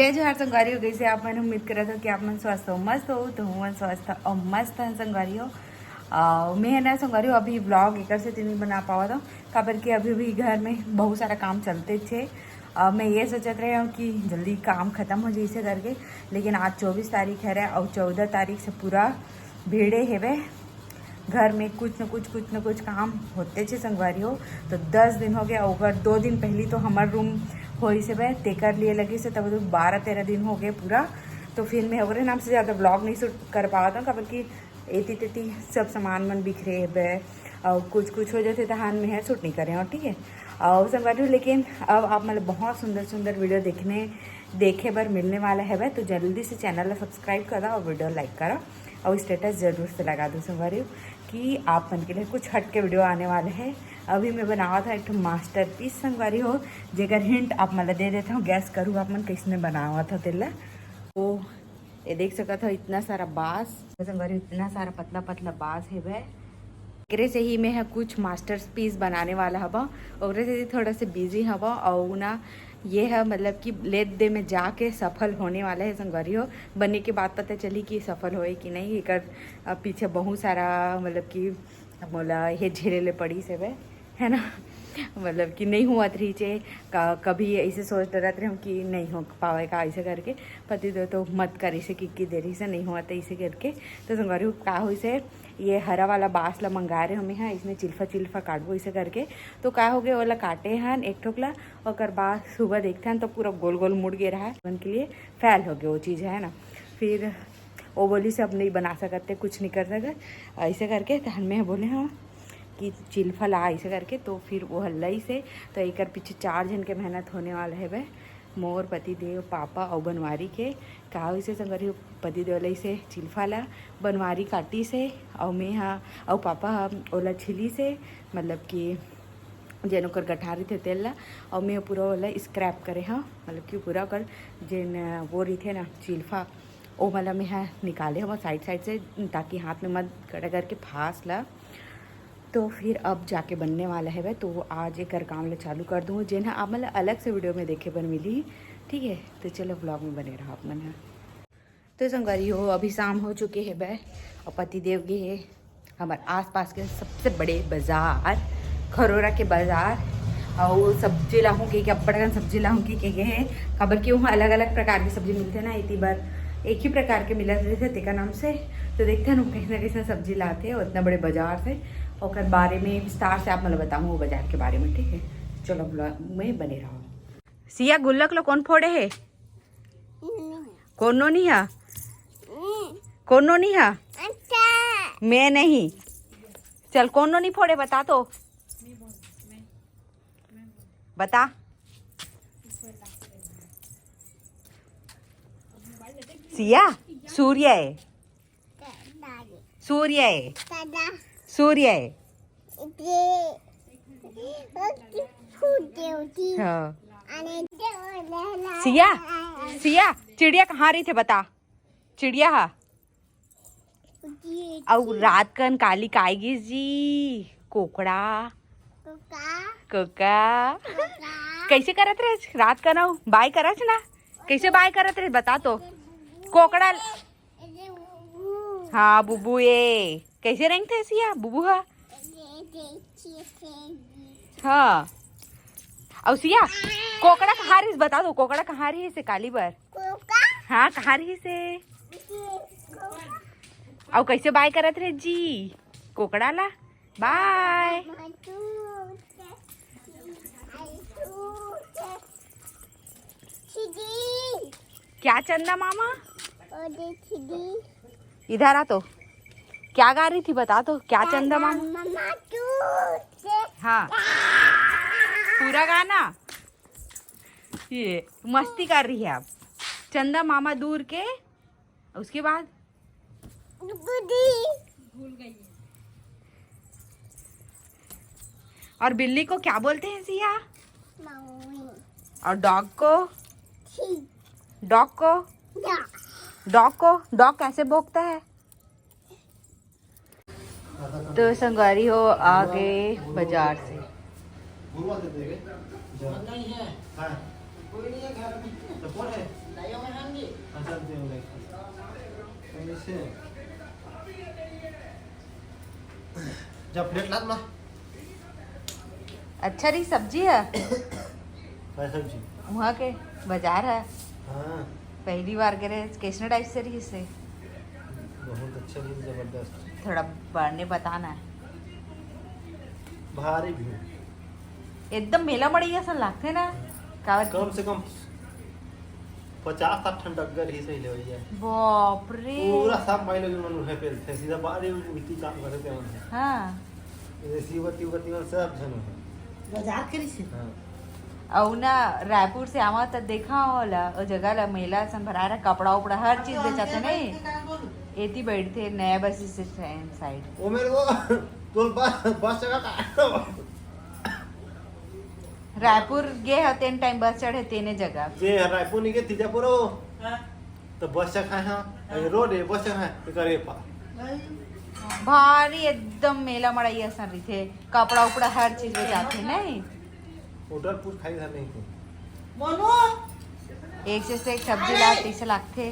जय जोहार संगवारी हो गई से आप मैंने उम्मीद करा था कि आप मन स्वस्थ हो मस्त हो तो हूँ स्वस्थ और मस्त है संगवारी हो। मैं है ना संगवारी हो अभी व्लॉग एक से तीन बना पावा था काबर कि अभी भी घर में बहुत सारा काम चलते थे। मैं ये सोचत रही हूँ कि जल्दी काम ख़त्म हो जैसे करके, लेकिन आज 24 तारीख है और 14 तारीख से पूरा भीड़े हेवे घर में कुछ न कुछ काम होते थे संगवारी हो। तो 10 दिन हो गया और 2 दिन पहले तो हमारे रूम हो से भाई तेकर लिए लगी से तब तो 12-13 दिन हो गए पूरा। तो फिर मैं ओवरे नाम से ज़्यादा ब्लॉग नहीं शूट कर पाया था काबर कि एती तेती सब सामान मन बिखरे है और कुछ हो जाते तहान में है शूट नहीं करे और ठीक है और संगवारी। लेकिन अब आप मतलब बहुत सुंदर वीडियो देखे बर मिलने वाला है तो जल्दी से चैनल सब्सक्राइब करा और वीडियो लाइक करा और स्टेटस ज़रूर से लगा दो संगवारी कि आप मन के लिए कुछ हट के वीडियो आने वाले हैं। अभी मैं बनावा था एक मास्टरपीस संगवारी हो जेकर हिंट आप मतलब दे देता हूँ, गैस करूँ आप मन किसने बनावा था तेला। तो ये देख सका था इतना सारा बाँस संगवारी, इतना सारा पतला पतला बाँस है वह एकरे से ही मैं कुछ मास्टरपीस बनाने वाला हवा और से थोड़ा से बिजी हवा और ना ये है मतलब कि लेट डे में जाके सफल होने वाला है संगवारी हो। बनने के बाद पता चली कि सफल होए कि नहीं, एक पीछे बहुत सारा मतलब कि बोला ये झेले पड़ी से वे है ना मतलब कि नहीं हुआ थी चे कभी ऐसे सोच रहते हम कि नहीं हो पाएगा ऐसे करके पति दो तो मत कर इसे कि देरी से नहीं हुआ था इसे करके। तो संगवारी का हो से ये हरा वाला बाँस ला मंगा रहे हमें हाँ, इसमें चिल्फा काटबो इसे करके। तो का हो गया वाला काटे हन एक ठोकला और बाद सुबह देखते हैं तो पूरा गोल गोल मुड़ गया रहा है बन के लिए फैल हो गया वो चीज़ है ना। फिर वो बोली से अब नहीं बना सकते कुछ नहीं कर सकते ऐसे करके तो हमें बोले हाँ कि चिल्फा ला ऐसे करके। तो फिर वो हल्ला से तो एक पीछे 4 जन के मेहनत होने वाला है वह मोर पति देव पापा और बनवारी के का से संगवारी पति देव से चिल्फा ला बनवारी काटी से और मैं हाँ और पापा ओला छिली से मतलब कि जेन ओकर गठारी थे तेल ला और मैं पूरा वाला स्क्रैप करे हाँ मतलब कि पूरा कर जेन वो रही थे ना चिल्फा वो मतलब मैं हाँ निकाले हम साइड से ताकि हाथ में मत कड़ा करके फांस ला। तो फिर अब जाके बनने वाला है वह तो आज एक काम ले चालू कर दूँ जिन आप मतलब अलग से वीडियो में देखे बन मिली ठीक है। तो चलो ब्लॉग में बने रहो आप मन। तो संगवारी हो अभी शाम हो चुके हैं वह और पति देव गए है हमारे आसपास के सबसे बड़े बाज़ार खरोरा के बाज़ार और सब्जी लाऊँगी क्या बड़ा सब्जी लाऊँगी के है खबर क्यों अलग अलग प्रकार की सब्जी मिलते ना इतनी बार एक ही प्रकार के मिला थे तेका नाम से। तो देखते हैं ना कैसे सब्जी लाते हैं उतना बड़े बाजार से और बारे में विस्तार से आप मतलब बताऊँ वो बाजार के बारे में ठीक है। चलो ब्लॉग में बने रहो। सिया गुल्लक लो कौन फोड़े है कोनो नहीं है कोनो नहीं है मैं नहीं चल कोनो नहीं फोड़े बता तो बता सिया सूर्य है सूर्य है सूर्य है हाँ। सिया सिया चिड़िया कहाँ रही थे बता चिड़िया हा और रात कन काली काएगी जी कोकड़ा कोका कैसे करत रहे रात का ना बाय करत ना कैसे बाय करत रहे बता तो कोकड़ा हाँ बुबू ये कैसे रंग थे सिया बुबू हाँ और सिया कोकड़ा कहाँ रही बता दो कोकड़ा कहाँ रही से काली बार हाँ कहाँ रही से और कैसे बाय करत रहे जी कोकड़ा ला बाय क्या चंदा मामा इधर आ तो क्या गा रही थी बता तो क्या चंदा मामा हाँ पूरा गाना ये मस्ती कर रही है अब चंदा मामा दूर के उसके बाद भूल गई। और बिल्ली को क्या बोलते हैं सिया और डॉग कैसे भौंकता है। तो संगवारी हो आगे बाजार से कैसे जब प्लेट लाद ना अच्छा रही सब्जी है काय सब्जी वहाँ के बाजार है हाँ पहली बार करे कैसे टाइप से रही इससे बहुत अच्छा भी जबरदस्त थोड़ा बढ़ने बताना है भारी भी एकदम मेला मड़ी ऐसा लगते ना कावत कम से कम 50-60 डगर ही सही ले भैया बाप रे पूरा सब माइलो जो मनु है पेल थे सीधा बाहर मिट्टी काम करते हैं हाँ ये सीवती में सब जन है बाजार करी से हाँ और ना रायपुर से आवा तो देखा होला वो जगह ला मेला सन भरा रहा कपड़ा उपड़ा हर चीज बेचाते नहीं एती बैठते नया बस स्टैंड साइड वो मेरे को तो बस जगह का रायपुर गे हतेन टाइम बस चढ़े तेने जगह जे रायपुर नहीं के तीजापुर तो बस जगह है रोड है बस जगह है करे पा भारी एकदम मेला मड़ाई ऐसा रही थे कपड़ा उपड़ा हर चीज बेचाते नहीं होटल पूछ खाई था नहीं थे मोनो एक से एक सब्जी ला 30 लाख थे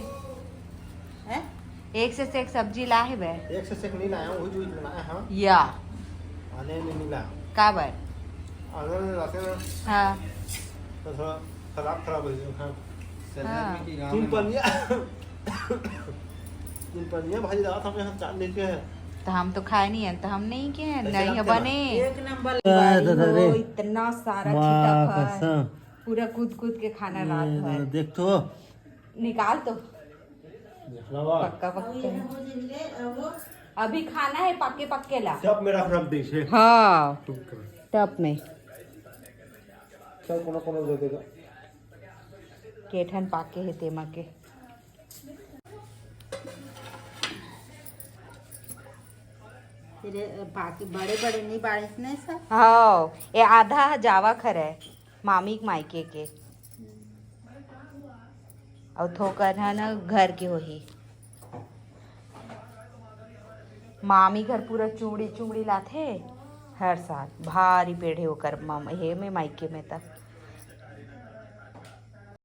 हैं एक से एक सब्जी ला है बे एक से एक नहीं लाया वही जो बनाया हाँ या आने में नहीं लाया का बार अगर लाते ना हाँ तो थोड़ा खराब हो गया हाँ हाँ तीन पनिया भाजी दाल हमें हम चार लेके है तो हम तो खाए नहीं है तो हम नहीं के हैं नहीं है बने एक नंबर हो, इतना सारा छिटक है पूरा कूद कूद के खाना रात भर देख तो निकाल तो देख लो पक्का पक्का अभी खाना है पक्के पक्के ला सब मेरा फ्रम देश है हाँ टप में सब कोनो दे देगा केठन पाके है तेमा के तेरे बाकी बड़े बड़े नहीं बारिश नहीं सर हाँ ये आधा जावा खर है मामी के मायके के और थोकर है ना घर के वही मामी घर पूरा चूड़ी चूड़ी लाथे हर साल भारी पेड़ है ओकर हे में मायके में तक